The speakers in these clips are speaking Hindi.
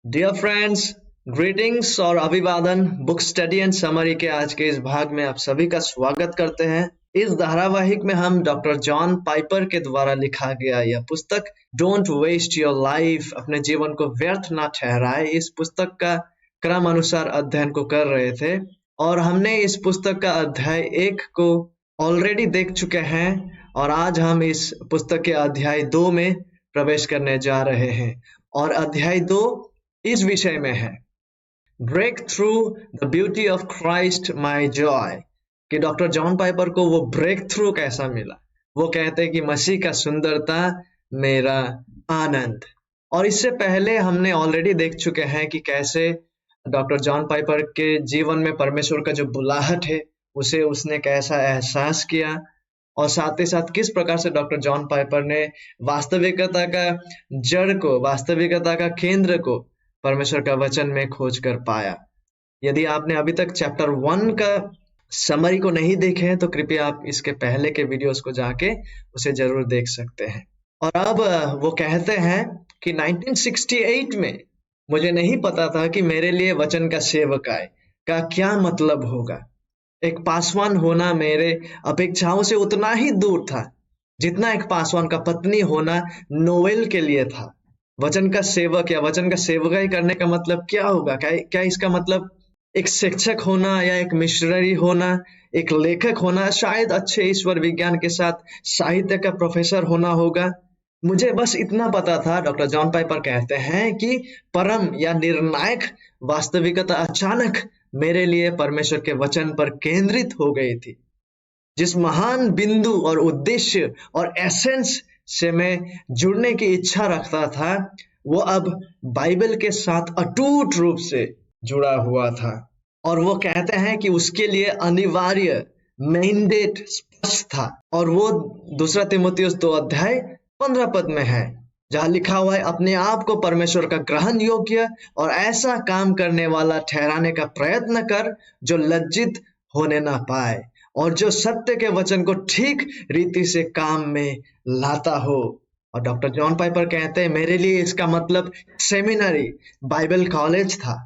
डियर फ्रेंड्स, ग्रीटिंग्स और अभिवादन। बुक स्टडी एंड समरी के आज के इस भाग में आप सभी का स्वागत करते हैं। इस धारावाहिक में हम डॉक्टर जॉन पाइपर के द्वारा लिखा गया यह पुस्तक डोंट वेस्ट योर लाइफ, अपने जीवन को व्यर्थ ना ठहराए, इस पुस्तक का क्रम अनुसार अध्ययन को कर रहे थे और हमने इस पुस्तक का अध्याय 1 को ऑलरेडी देख चुके हैं और आज हम इस पुस्तक के अध्याय 2 में प्रवेश करने जा रहे हैं और अध्याय 2 इस विषय में है break through the beauty of Christ my joy, कि डॉक्टर जॉन पाइपर को वो ब्रेक थ्रू कैसा मिला। वो कहते हैं कि मसीह का सुंदरता मेरा आनंद। और इससे पहले हमने ऑलरेडी देख चुके हैं कि कैसे डॉक्टर जॉन पाइपर के जीवन में परमेश्वर का जो बुलाहट है उसे उसने कैसा एहसास किया और साथ ही साथ किस प्रकार से डॉक्टर जॉन पाइपर ने वास्तविकता का जड़ को, वास्तविकता का केंद्र को परमेश्वर का वचन में खोज कर पाया। यदि आपने अभी तक चैप्टर 1 का समरी को नहीं देखे हैं तो कृपया आप इसके पहले के वीडियोस को जाके उसे जरूर देख सकते हैं। और अब वो कहते हैं कि 1968 में मुझे नहीं पता था कि मेरे लिए वचन का सेवकाई का क्या मतलब होगा। एक पासवान होना मेरे अपेक्षाओं से उतना ही दूर था जितना एक पासवान का पत्नी होना नोवेल के लिए था। वचन का सेवक या वचन का सेवकाई करने का मतलब क्या होगा? क्या इसका मतलब एक शिक्षक होना या एक मिशनरी होना, एक लेखक होना, शायद अच्छे ईश्वर विज्ञान के साथ साहित्य का प्रोफेसर होना होगा? मुझे बस इतना पता था, डॉक्टर जॉन पाइपर कहते हैं, कि परम या निर्णायक वास्तविकता अचानक मेरे लिए परमेश्वर के वचन पर केंद्रित हो गई थी। जिस महान बिंदु और उद्देश्य और एसेंस से मैं जुड़ने की इच्छा रखता था वो अब बाइबल के साथ अटूट रूप से जुड़ा हुआ था। और वो कहते हैं कि उसके लिए अनिवार्य मैंडेट स्पष्ट था और वो दूसरा तीमुथियुस 2 अध्याय 15 पद में है, जहाँ लिखा हुआ है, अपने आप को परमेश्वर का ग्रहण योग्य और ऐसा काम करने वाला ठहराने का प्रयत्न कर जो लज्जित होने ना पाए और जो सत्य के वचन को ठीक रीति से काम में लाता हो। और डॉक्टर जॉन पाइपर कहते हैं, मेरे लिए इसका मतलब सेमिनरी, बाइबल कॉलेज था,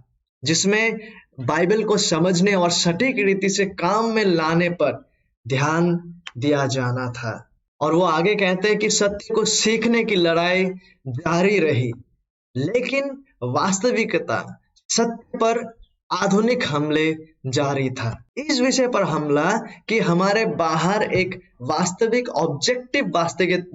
जिसमें बाइबल को समझने और सटीक रीति से काम में लाने पर ध्यान दिया जाना था। और वो आगे कहते हैं कि सत्य को सीखने की लड़ाई जारी रही, लेकिन वास्तविकता सत्य पर आधुनिक हमले जारी था। इस विषय पर हमला कि हमारे बाहर एक वास्तविक ऑब्जेक्टिव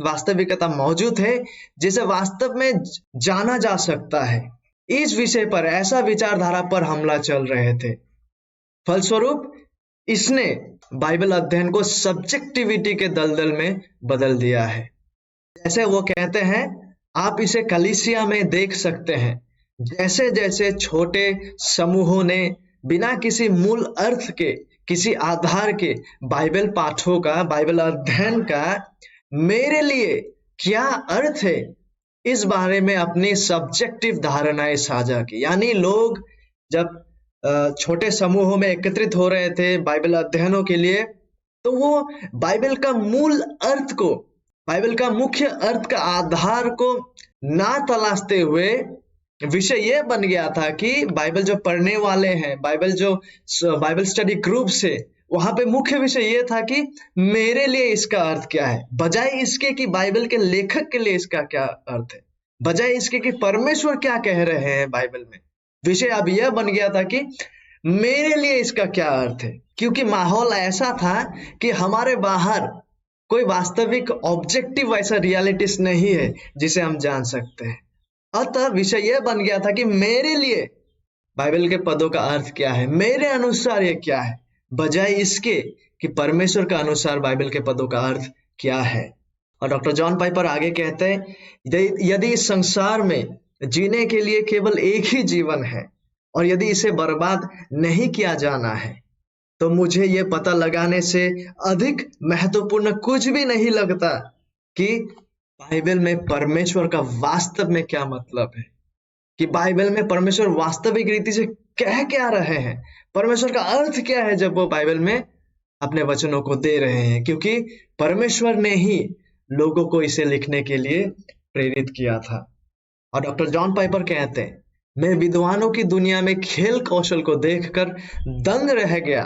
वास्तविकता मौजूद है जिसे वास्तव में जाना जा सकता है। इस विषय पर ऐसा विचारधारा पर हमला चल रहे थे। फलस्वरूप इसने बाइबल अध्ययन को सब्जेक्टिविटी के दलदल में बदल दिया है। जैसे वो कहते हैं, आप इसे कलीसिया में देख सकते हैं, जैसे जैसे छोटे समूहों ने बिना किसी मूल अर्थ के, किसी आधार के बाइबल पाठों का, बाइबल अध्ययन का मेरे लिए क्या अर्थ है, इस बारे में अपनी सब्जेक्टिव धारणाएं साझा की। यानी लोग जब छोटे समूहों में एकत्रित हो रहे थे बाइबल अध्ययनों के लिए, तो वो बाइबल का मूल अर्थ को, बाइबल का मुख्य अर्थ का आधार को ना तलाशते हुए विषय ये बन गया था कि बाइबल जो पढ़ने वाले हैं, बाइबल स्टडी ग्रुप से, वहां पे मुख्य विषय ये था कि मेरे लिए इसका अर्थ क्या है, बजाय इसके कि बाइबल के लेखक के लिए इसका क्या अर्थ है, बजाय इसके कि परमेश्वर क्या कह रहे हैं बाइबल में। विषय अब यह बन गया था कि मेरे लिए इसका क्या अर्थ है, क्योंकि माहौल ऐसा था कि हमारे बाहर कोई वास्तविक ऑब्जेक्टिव ऐसा रियलिटीज नहीं है जिसे हम जान सकते हैं। अतः विषय यह बन गया था कि मेरे लिए बाइबल के पदों का अर्थ क्या है, मेरे अनुसार ये क्या है, बजाय इसके कि परमेश्वर का अनुसार बाइबल के पदों का अर्थ क्या है। और डॉक्टर जॉन पाइपर आगे कहते हैं, यदि इस संसार में जीने के लिए केवल एक ही जीवन है और यदि इसे बर्बाद नहीं किया जाना है, तो मुझे ये पता लगाने से अधिक महत्वपूर्ण कुछ भी नहीं लगता कि बाइबल में परमेश्वर का वास्तव में क्या मतलब है, कि बाइबल में परमेश्वर वास्तविक रीति से कह क्या रहे हैं, परमेश्वर का अर्थ क्या है जब वो बाइबल में अपने वचनों को दे रहे हैं, क्योंकि परमेश्वर ने ही लोगों को इसे लिखने के लिए प्रेरित किया था। और डॉक्टर जॉन पाइपर कहते हैं, मैं विद्वानों की दुनिया में खेल कौशल को देखकर दंग रह गया,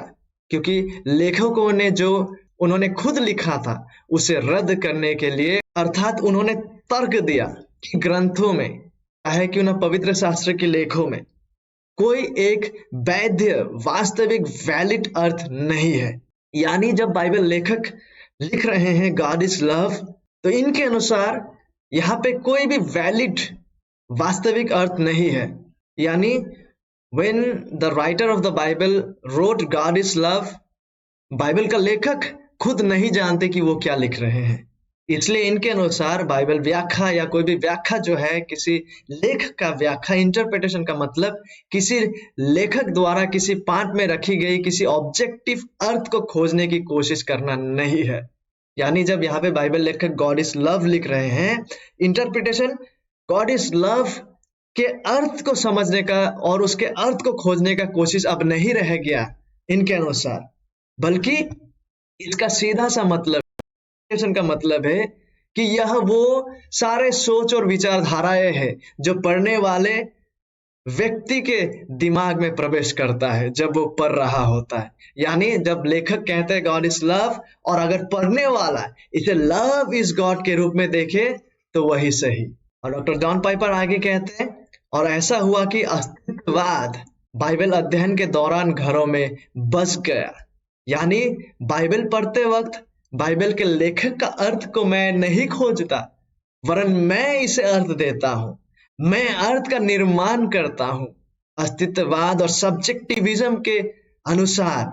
क्योंकि लेखकों ने जो उन्होंने खुद लिखा था उसे रद्द करने के लिए, अर्थात उन्होंने तर्क दिया कि ग्रंथों में, चाहे क्यों ना पवित्र शास्त्र के लेखों में, कोई एक वैध वास्तविक वैलिड अर्थ नहीं है। यानी जब बाइबल लेखक लिख रहे हैं गॉड इज लव, तो इनके अनुसार यहाँ पे कोई भी वैलिड वास्तविक अर्थ नहीं है। यानी when the writer of the Bible wrote God is love, Bible का लेखक खुद नहीं जानते कि वो क्या लिख रहे हैं। इसलिए इनके अनुसार बाइबल व्याख्या या कोई भी व्याख्या जो है, किसी लेख का व्याख्या, इंटरप्रिटेशन का मतलब किसी लेखक द्वारा किसी पाठ में रखी गई किसी ऑब्जेक्टिव अर्थ को खोजने की कोशिश करना नहीं है। यानी जब यहाँ पे बाइबल लेखक गॉड इज लव लिख रहे हैं, इंटरप्रिटेशन गॉड इज लव के अर्थ को समझने का और उसके अर्थ को खोजने का कोशिश अब नहीं रह गया इनके अनुसार, बल्कि इसका सीधा सा मतलब का मतलब है कि यह वो सारे सोच और विचारधाराएं हैं जो पढ़ने वाले व्यक्ति के दिमाग में प्रवेश करता है जब वो पढ़ रहा होता है। यानी जब लेखक कहते हैं गॉड इज लव, और अगर पढ़ने वाला इसे लव इज गॉड के रूप में देखे तो वही सही। और डॉक्टर जॉन पाइपर आगे कहते हैं, और ऐसा हुआ कि अस्तित्ववाद बाइबल अध्ययन के दौरान घरों में बस गया। यानी बाइबल पढ़ते वक्त बाइबल के लेखक का अर्थ को मैं नहीं खोजता, वरन मैं इसे अर्थ देता हूं, मैं अर्थ का निर्माण करता हूं। अस्तित्ववाद और सब्जेक्टिविज्म के अनुसार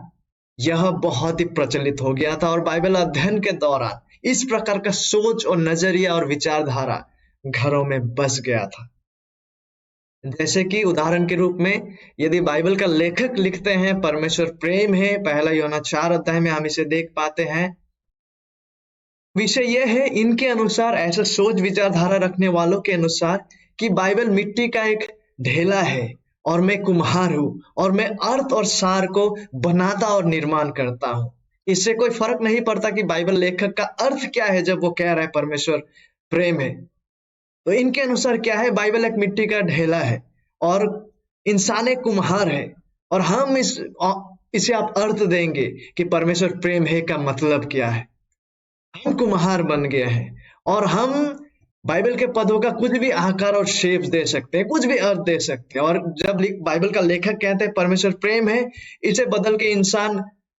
यह बहुत ही प्रचलित हो गया था, और बाइबल अध्ययन के दौरान इस प्रकार का सोच और नजरिया और विचारधारा घरों में बस गया था। जैसे कि उदाहरण के रूप में यदि बाइबल का लेखक लिखते हैं परमेश्वर प्रेम है, पहला यूहन्ना 4 अध्याय में हम इसे देख पाते हैं। विषय यह है इनके अनुसार, ऐसा सोच विचारधारा रखने वालों के अनुसार, कि बाइबल मिट्टी का एक ढेला है और मैं कुम्हार हूं और मैं अर्थ और सार को बनाता और निर्माण करता हूं। इससे कोई फर्क नहीं पड़ता कि बाइबल लेखक का अर्थ क्या है जब वो कह रहा है परमेश्वर प्रेम है। तो इनके अनुसार क्या है, बाइबल एक मिट्टी का ढेला है और इंसान एक कुम्हार है, और हम इसे आप अर्थ देंगे कि परमेश्वर प्रेम है का मतलब क्या है। हम कुम्हार बन गए हैं और हम बाइबल के पदों का कुछ भी आकार और शेप दे सकते हैं, कुछ भी अर्थ दे सकते हैं। और जब बाइबल का लेखक कहते हैं परमेश्वर प्रेम है, इसे बदल के इंसान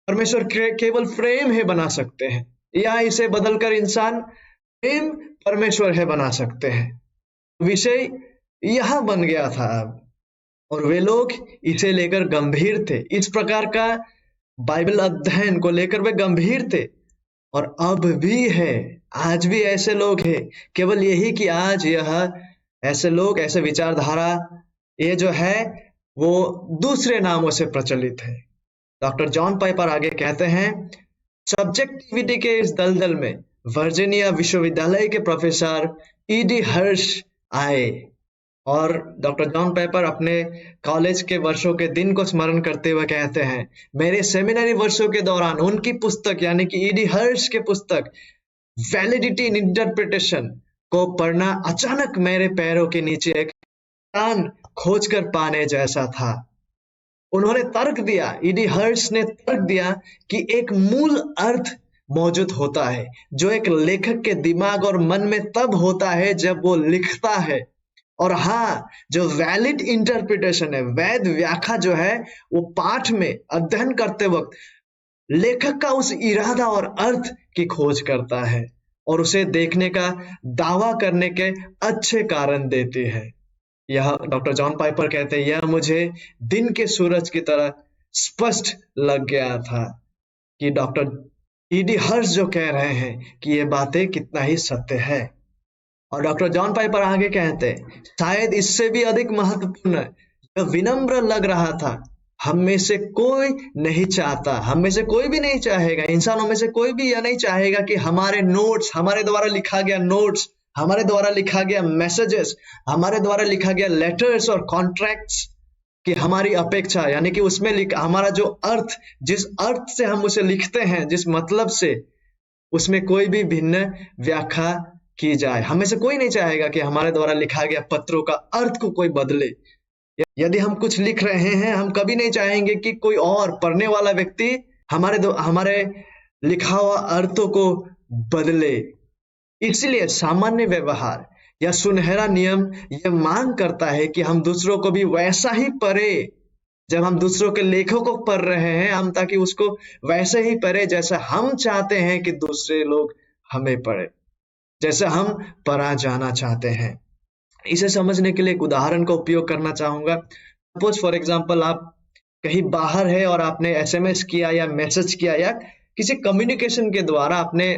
परमेश्वर केवल प्रेम है बना सकते हैं, या इसे बदलकर इंसान प्रेम परमेश्वर है बना सकते हैं। विषय यह बन गया था अब, और वे लोग इसे लेकर गंभीर थे। इस प्रकार का बाइबल अध्ययन को लेकर वे गंभीर थे, और अब भी है, आज भी ऐसे लोग हैं। केवल यही कि आज यह ऐसे लोग, ऐसे विचारधारा ये जो है वो दूसरे नामों से प्रचलित है। डॉक्टर जॉन पाइपर आगे कहते हैं, सब्जेक्टिविटी के इस दलदल में वर्जीनिया विश्वविद्यालय के प्रोफेसर ईडी हर्श आए, और डॉक्टर जॉन पाइपर अपने कॉलेज के वर्षों के दिन को स्मरण करते हुए कहते हैं, मेरे सेमिनरी वर्षों के दौरान उनकी पुस्तक यानी कि ईडी हर्श के पुस्तक वैलिडिटी इन इंटरप्रिटेशन को पढ़ना अचानक मेरे पैरों के नीचे एक चट्टान खोजकर पाने जैसा था। उन्होंने तर्क दिया, ईडी हर्श ने तर्क दिया कि एक मूल अर्थ मौजूद होता है जो एक लेखक के दिमाग और मन में तब होता है जब वो लिखता है, और हाँ, जो वैलिड इंटरप्रिटेशन है, वैध व्याख्या जो है, वो पाठ में अध्ययन करते वक्त लेखक का उस इरादा और अर्थ की खोज करता है और उसे देखने का दावा करने के अच्छे कारण देती है। यह डॉक्टर जॉन पाइपर कहते हैं, यह मुझे दिन के सूरज की तरह स्पष्ट लग गया था कि डॉक्टर ईडी हर्श जो कह रहे हैं कि ये बातें कितना ही सत्य है। और डॉक्टर जॉन पाइपर आगे कहते हैं, शायद इससे भी अधिक महत्वपूर्ण, यह विनम्र लग रहा था। हम में से कोई नहीं चाहता, हम में से कोई भी नहीं चाहेगा, इंसानों में से कोई भी यह नहीं चाहेगा कि हमारे नोट्स, हमारे द्वारा लिखा गया नोट्स, हमारे द्वारा लिखा गया मैसेजेस, हमारे द्वारा लिखा गया लेटर्स और कॉन्ट्रैक्ट्स कि हमारी अपेक्षा यानी कि उसमें हमारा जो अर्थ, जिस अर्थ से हम उसे लिखते हैं, जिस मतलब से, उसमें कोई भी भिन्न व्याख्या की जाए। हमें से कोई नहीं चाहेगा कि हमारे द्वारा लिखा गया पत्रों का अर्थ को कोई बदले। यदि हम कुछ लिख रहे हैं, हम कभी नहीं चाहेंगे कि कोई और पढ़ने वाला व्यक्ति हमारे लिखा हुआ अर्थों को बदले। इसलिए सामान्य व्यवहार या सुनहरा नियम यह मांग करता है कि हम दूसरों को भी वैसा ही पढ़े। जब हम दूसरों के लेखों को पढ़ रहे हैं, हम ताकि उसको वैसे ही पढ़े जैसा हम चाहते हैं कि दूसरे लोग हमें पढ़े, जैसे हम पढ़ा जाना चाहते हैं। इसे समझने के लिए एक उदाहरण का उपयोग करना चाहूंगा। सपोज फॉर एग्जाम्पल आप कहीं बाहर है और आपने एसएमएस किया या मैसेज किया या किसी कम्युनिकेशन के द्वारा आपने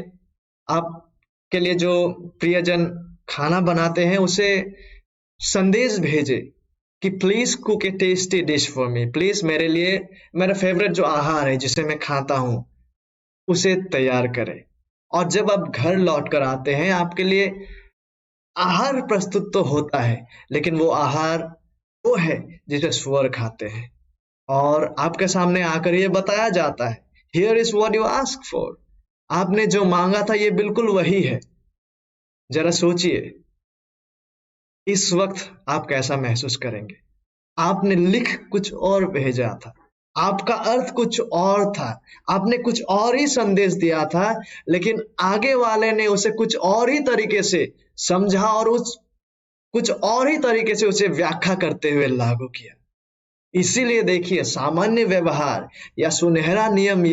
आपके लिए जो प्रियजन खाना बनाते हैं उसे संदेश भेजे कि please cook A tasty dish for me, please मेरे लिए मेरा फेवरेट जो आहार है जिसे मैं खाता हूं उसे तैयार करें। और जब आप घर लौट कर आते हैं, आपके लिए आहार प्रस्तुत तो होता है, लेकिन वो आहार वो है जिसे सुअर खाते हैं। और आपके सामने आकर ये बताया जाता है, here is what you ask for. आपने जो मांगा था ये बिल्कुल वही है। जरा सोचिए, इस वक्त आप कैसा महसूस करेंगे? आपने लिख कुछ और भेजा था, आपका अर्थ कुछ और था, आपने कुछ और ही संदेश दिया था, लेकिन आगे वाले ने उसे कुछ और ही तरीके से समझा और उस कुछ और ही तरीके से उसे व्याख्या करते हुए लागू किया। इसीलिए देखिए, सामान्य व्यवहार या सुनहरा नियम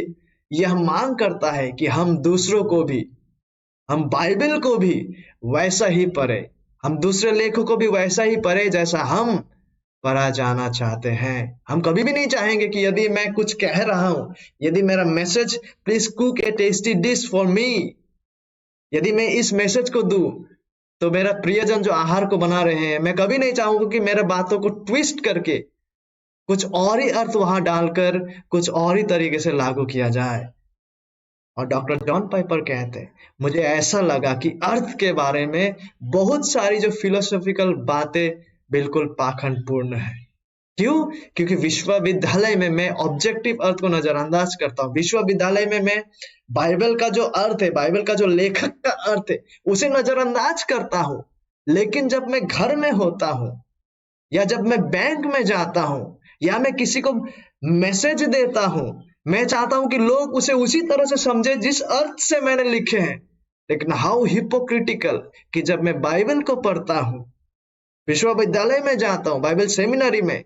यह मांग करता है कि हम दूसरों को भी, हम बाइबल को भी वैसा ही पढ़े, हम दूसरे लेखों को भी वैसा ही पढ़े जैसा हम पढ़ा जाना चाहते हैं। हम कभी भी नहीं चाहेंगे कि यदि मैं कुछ कह रहा हूं, यदि मेरा message please cook A tasty dish for me, यदि मैं इस मैसेज को दूं तो मेरा प्रियजन जो आहार को बना रहे हैं, मैं कभी नहीं चाहूंगा कि मेरे बातों को ट्विस्ट करके कुछ और ही अर्थ वहां डालकर कुछ और ही तरीके से लागू किया जाए। और डॉक्टर जॉन पाइपर कहते हैं, मुझे ऐसा लगा कि अर्थ के बारे में बहुत सारी जो फिलोसॉफिकल बातें बिल्कुल पाखंडपूर्ण है। क्यों? क्योंकि विश्वविद्यालय में मैं ऑब्जेक्टिव अर्थ को नजरअंदाज करता हूँ। विश्वविद्यालय में मैं बाइबल का जो अर्थ है, बाइबल का जो लेखक का अर्थ है, उसे नजरअंदाज करता हूँ। लेकिन जब मैं घर में होता हूँ या जब मैं बैंक में जाता हूँ या मैं किसी को मैसेज देता हूँ, मैं चाहता हूं कि लोग उसे उसी तरह से समझे जिस अर्थ से मैंने लिखे हैं। लेकिन हाउ हिपोक्रिटिकल कि जब मैं बाइबल को पढ़ता हूं, विश्वविद्यालय में जाता हूं, बाइबल सेमिनरी में,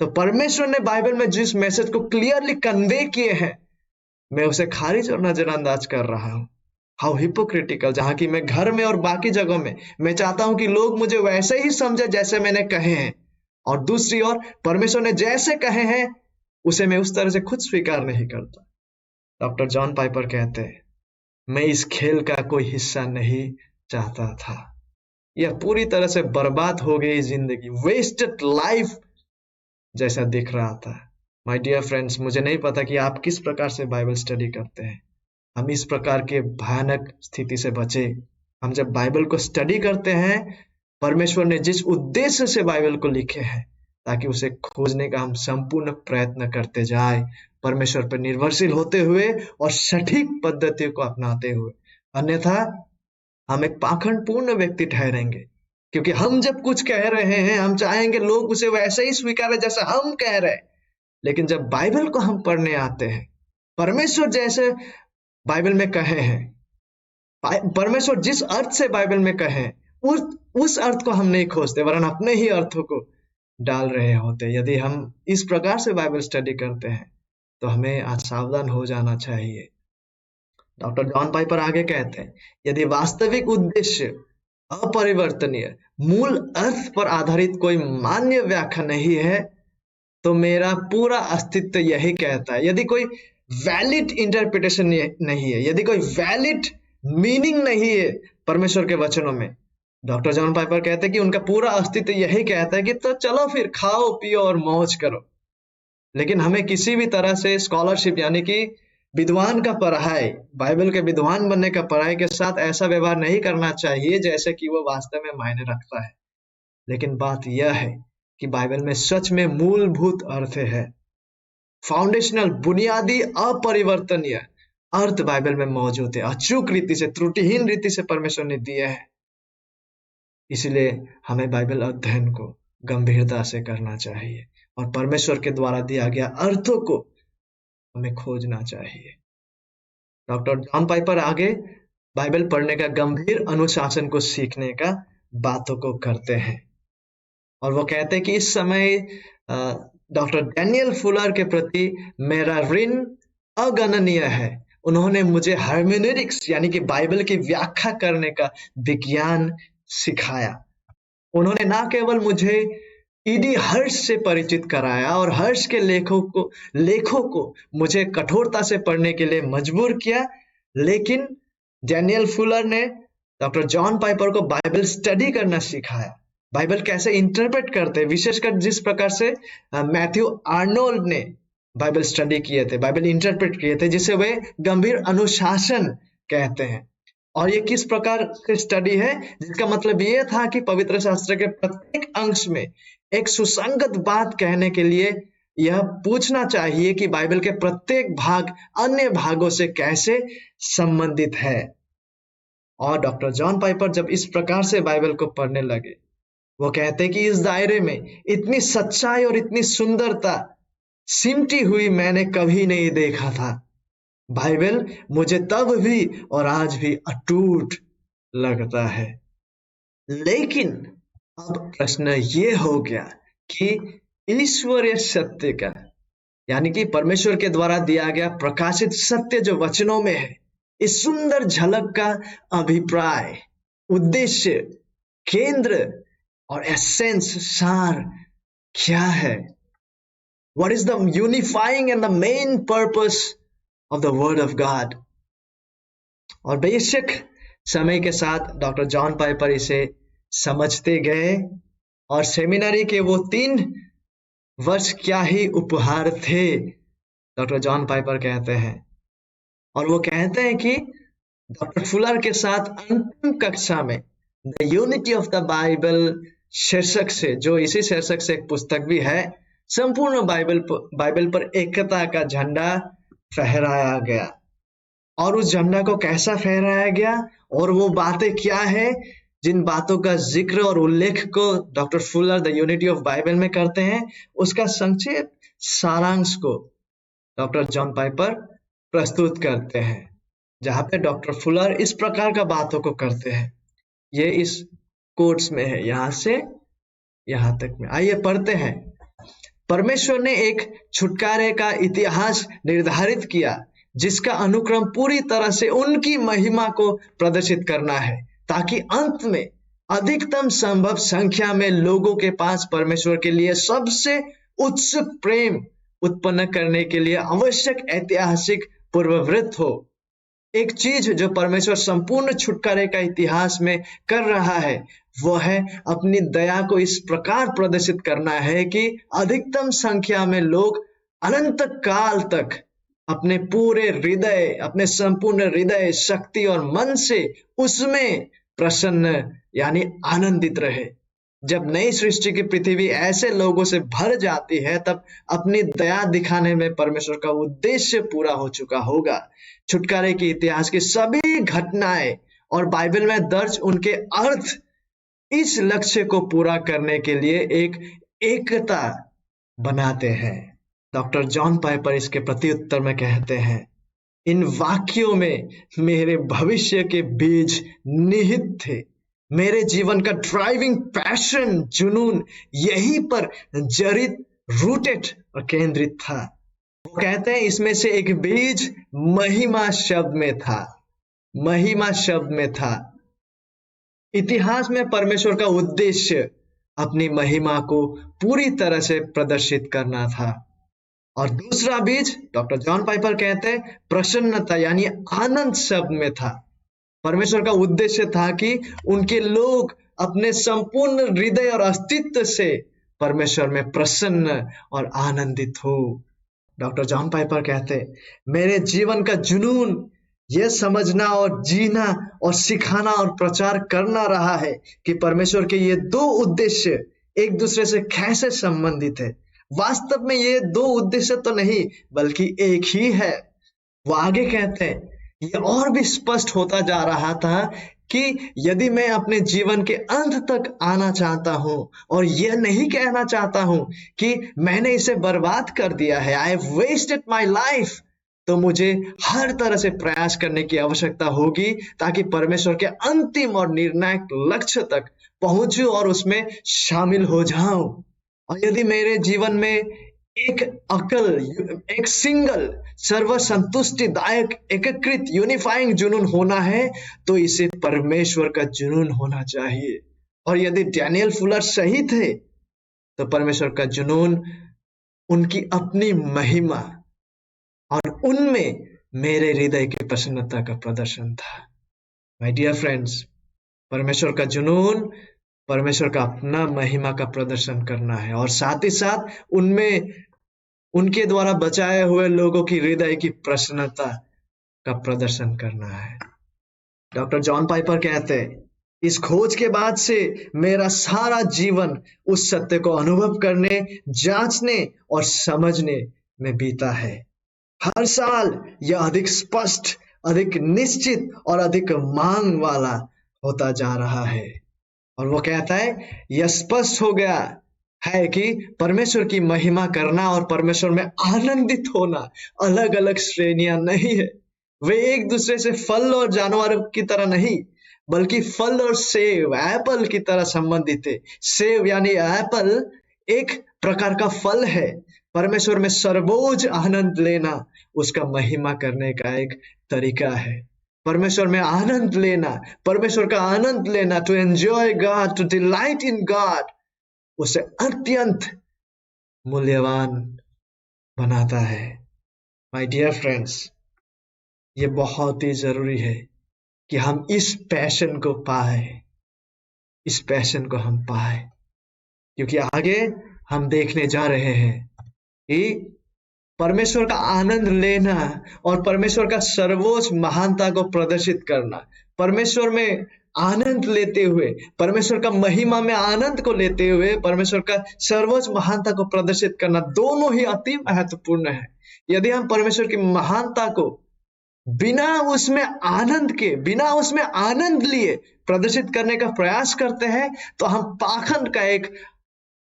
तो परमेश्वर ने बाइबल में जिस मैसेज को क्लियरली कन्वे किए हैं, मैं उसे खारिज और नजरअंदाज कर रहा हूं। हाउ हिपोक्रिटिकल, जहां की मैं घर में और बाकी जगहों में मैं चाहता हूं कि लोग मुझे वैसे ही समझे जैसे मैंने कहे हैं, और दूसरी ओर परमेश्वर ने जैसे कहे हैं उसे मैं उस तरह से खुद स्वीकार नहीं करता। डॉक्टर जॉन पाइपर कहते हैं, मैं इस खेल का कोई हिस्सा नहीं चाहता था। यह पूरी तरह से बर्बाद हो गई जिंदगी, वेस्टेड लाइफ जैसा दिख रहा था। माय डियर फ्रेंड्स, मुझे नहीं पता कि आप किस प्रकार से बाइबल स्टडी करते हैं। हम इस प्रकार के भयानक स्थिति से बचे। हम जब बाइबल को स्टडी करते हैं, परमेश्वर ने जिस उद्देश्य से बाइबल को लिखे हैं, ताकि उसे खोजने का हम संपूर्ण प्रयत्न करते जाए, परमेश्वर पर निर्भरशील होते हुए और सटीक पद्धतियों को अपनाते हुए। अन्यथा हम एक पाखंडपूर्ण व्यक्ति ठहरेंगे, क्योंकि हम जब कुछ कह रहे हैं, हम चाहेंगे लोग उसे वैसे ही स्वीकारें जैसा हम कह रहे हैं। लेकिन जब बाइबल को हम पढ़ने आते हैं, परमेश्वर जैसे बाइबल में कहे हैं, परमेश्वर जिस अर्थ से बाइबल में कहे, उस अर्थ को हम नहीं खोजते, वरन अपने ही अर्थों को डाल रहे होते। यदि हम इस प्रकार से बाइबल स्टडी करते हैं तो हमें आज सावधान हो जाना चाहिए। डॉक्टर जॉन पाइपर आगे कहते हैं, यदि वास्तविक उद्देश्य अपरिवर्तनीय मूल अर्थ पर आधारित कोई मान्य व्याख्या नहीं है, तो मेरा पूरा अस्तित्व यही कहता है। यदि कोई वैलिड इंटरप्रिटेशन नहीं है, यदि कोई वैलिड मीनिंग नहीं है परमेश्वर के वचनों में, डॉक्टर जॉन पाइपर कहते हैं कि उनका पूरा अस्तित्व यही कहता है कि तो चलो फिर खाओ पियो और मौज करो। लेकिन हमें किसी भी तरह से स्कॉलरशिप यानी कि विद्वान का पढ़ाई, बाइबल के विद्वान बनने का पढ़ाई के साथ ऐसा व्यवहार नहीं करना चाहिए जैसे कि वो वास्तव में मायने रखता है। लेकिन बात यह है कि बाइबल में सच में मूलभूत अर्थ है, फाउंडेशनल बुनियादी अपरिवर्तनीय अर्थ बाइबल में मौजूद है, अचूक रीति से, त्रुटिहीन रीति से परमेश्वर ने दिए हैं। इसलिए हमें बाइबल अध्ययन को गंभीरता से करना चाहिए और परमेश्वर के द्वारा दिया गया अर्थों को हमें खोजना चाहिए। डॉक्टर जॉन पाइपर आगे बाइबल पढ़ने का गंभीर अनुशासन को सीखने का बातों को करते हैं और वो कहते हैं कि इस समय डॉक्टर डैनियल फुलर के प्रति मेरा ऋण अगणनीय है। उन्होंने मुझे हर्मेनेटिक्स यानी कि बाइबल की व्याख्या करने का विज्ञान सिखाया। उन्होंने ना केवल मुझे ईडी हर्ष से परिचित कराया और हर्ष के लेखों को मुझे कठोरता से पढ़ने के लिए मजबूर किया, लेकिन डैनियल फुलर ने डॉक्टर जॉन पाइपर को बाइबल स्टडी करना सिखाया, बाइबल कैसे इंटरप्रेट करते, विशेषकर जिस प्रकार से मैथ्यू आर्नोल्ड ने बाइबल स्टडी किए थे, बाइबल इंटरप्रेट किए थे, जिसे वे गंभीर अनुशासन कहते हैं। और ये किस प्रकार की स्टडी है, जिसका मतलब ये था कि पवित्र शास्त्र के प्रत्येक अंश में एक सुसंगत बात कहने के लिए यह पूछना चाहिए कि बाइबल के प्रत्येक भाग अन्य भागों से कैसे संबंधित है। और डॉक्टर जॉन पाइपर जब इस प्रकार से बाइबल को पढ़ने लगे, वो कहते कि इस दायरे में इतनी सच्चाई और इतनी सुंदरता सिमटी हुई मैंने कभी नहीं देखा था। बाइबल मुझे तब भी और आज भी अटूट लगता है। लेकिन अब प्रश्न ये हो गया कि ईश्वरीय सत्य का यानी कि परमेश्वर के द्वारा दिया गया प्रकाशित सत्य जो वचनों में है, इस सुंदर झलक का अभिप्राय, उद्देश्य, केंद्र और एसेंस, सार क्या है? What is the unifying and the main purpose of the word of God? और बेशक समय के साथ डॉक्टर जॉन पाइपर इसे समझते गए और सेमिनरी के वो 3 वर्ष क्या ही उपहार थे, डॉक्टर जॉन पाइपर कहते हैं। और वो कहते हैं कि डॉक्टर फुलर के साथ अंतिम कक्षा में the unity of the Bible शीर्षक से, जो इसी शीर्षक से एक पुस्तक भी है, संपूर्ण बाइबल पर एकता का झंडा फहराया गया। और उस झंडा को कैसा फहराया गया और वो बातें क्या है जिन बातों का जिक्र और उल्लेख को doctor Fuller the unity of Bible में करते हैं, उसका संक्षेप सारांश को डॉक्टर जॉन पाइपर प्रस्तुत करते हैं, जहां पे डॉक्टर फुलर इस प्रकार का बातों को करते हैं। ये इस कोट्स में है, यहां से यहां तक में। आइए पढ़ते हैं। परमेश्वर ने एक छुटकारे का इतिहास निर्धारित किया जिसका अनुक्रम पूरी तरह से उनकी महिमा को प्रदर्शित करना है, ताकि अंत में अधिकतम संभव संख्या में लोगों के पास परमेश्वर के लिए सबसे उत्सुक प्रेम उत्पन्न करने के लिए आवश्यक ऐतिहासिक पूर्ववृत्त हो। एक चीज जो परमेश्वर संपूर्ण छुटकारे का इतिहास में कर रहा है, वो है अपनी दया को इस प्रकार प्रदर्शित करना है कि अधिकतम संख्या में लोग अनंत काल तक अपने पूरे हृदय, अपने संपूर्ण हृदय, शक्ति और मन से उसमें प्रसन्न यानी आनंदित रहे। जब नई सृष्टि की पृथ्वी ऐसे लोगों से भर जाती है, तब अपनी दया दिखाने में परमेश्वर का उद्देश्य पूरा हो चुका होगा। छुटकारे के इतिहास की सभी घटनाएं और बाइबल में दर्ज उनके अर्थ इस लक्ष्य को पूरा करने के लिए एक एकता बनाते हैं। डॉक्टर जॉन पाइपर इसके प्रत्युत्तर में कहते हैं, इन वाक्यों में मेरे भविष्य के बीज निहित थे। मेरे जीवन का ड्राइविंग पैशन, जुनून यहीं पर जड़ित, रूटेड और केंद्रित था। वो कहते हैं इसमें से एक बीज महिमा शब्द में था। महिमा शब्द में था। इतिहास में परमेश्वर का उद्देश्य अपनी महिमा को पूरी तरह से प्रदर्शित करना था। और दूसरा बीज डॉक्टर जॉन पाइपर कहते हैं प्रसन्नता यानी आनंद शब्द में था। परमेश्वर का उद्देश्य था कि उनके लोग अपने संपूर्ण हृदय और अस्तित्व से परमेश्वर में प्रसन्न और आनंदित हो। डॉक्टर जॉन पाइपर कहते मेरे जीवन का जुनून यह समझना और जीना और सिखाना और प्रचार करना रहा है कि परमेश्वर के ये 2 उद्देश्य एक दूसरे से कैसे संबंधित है। वास्तव में ये 2 उद्देश्य तो नहीं बल्कि एक ही है। वो आगे कहते हैं ये और भी स्पष्ट होता जा रहा था कि यदि मैं अपने जीवन के अंत तक आना चाहता हूं और यह नहीं कहना चाहता हूं कि मैंने इसे बर्बाद कर दिया है, I have wasted my life, तो मुझे हर तरह से प्रयास करने की आवश्यकता होगी ताकि परमेश्वर के अंतिम और निर्णायक लक्ष्य तक पहुंचूं और उसमें शामिल हो जाऊं। और यदि मेरे जीवन में एक एक सिंगल सर्वसंतुष्टिदायक एकीकृत यूनिफाइंग जुनून होना है तो इसे परमेश्वर का जुनून होना चाहिए। और यदि डैनियल फुलर सही थे तो परमेश्वर का जुनून उनकी अपनी महिमा और उनमें मेरे हृदय की प्रसन्नता का प्रदर्शन था। माय डियर फ्रेंड्स, परमेश्वर का जुनून परमेश्वर का अपना महिमा का प्रदर्शन करना है और साथ ही साथ उनमें उनके द्वारा बचाए हुए लोगों की हृदय की प्रसन्नता का प्रदर्शन करना है। डॉक्टर जॉन पाइपर कहते हैं, इस खोज के बाद से मेरा सारा जीवन उस सत्य को अनुभव करने, जांचने और समझने में बीता है। हर साल यह अधिक स्पष्ट, अधिक निश्चित और अधिक मांग वाला होता जा रहा है। और वो कहता है, यह स्पष्ट हो गया है कि परमेश्वर की महिमा करना और परमेश्वर में आनंदित होना अलग अलग श्रेणियां नहीं है। वे एक दूसरे से फल और जानवर की तरह नहीं, बल्कि फल और सेब, एप्पल की तरह संबंधित है। सेब यानी एप्पल एक प्रकार का फल है। परमेश्वर में सर्वोच्च आनंद लेना उसका महिमा करने का एक तरीका है। परमेश्वर में आनंद लेना, परमेश्वर का आनंद लेना, to enjoy God, to delight in God, उसे अत्यंत मूल्यवान बनाता है। माय डियर फ्रेंड्स, ये बहुत ही जरूरी है कि हम इस पैशन को पाए, इस पैशन को हम पाए, क्योंकि आगे हम देखने जा रहे हैं कि परमेश्वर का आनंद लेना और परमेश्वर का सर्वोच्च महानता को प्रदर्शित करना, परमेश्वर में आनंद लेते हुए, परमेश्वर का महिमा में आनंद को लेते हुए परमेश्वर का सर्वोच्च महानता को प्रदर्शित करना, दोनों ही अति महत्वपूर्ण है। यदि हम परमेश्वर की महानता को बिना उसमें आनंद के, बिना उसमें आनंद लिए प्रदर्शित करने का प्रयास करते हैं तो हम पाखंड का एक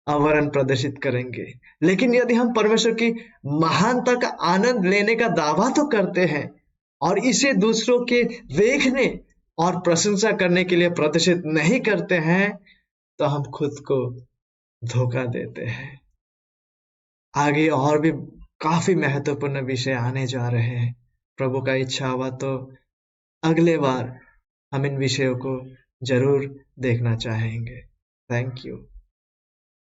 आवरण प्रदर्शित करेंगे। लेकिन यदि हम परमेश्वर की महानता का आनंद लेने का दावा तो करते हैं और इसे दूसरों के देखने और प्रशंसा करने के लिए प्रदर्शित नहीं करते हैं तो हम खुद को धोखा देते हैं। आगे और भी काफी महत्वपूर्ण विषय आने जा रहे हैं। प्रभु का इच्छा हुआ तो अगले बार हम इन विषयों को जरूर देखना चाहेंगे। Thank you.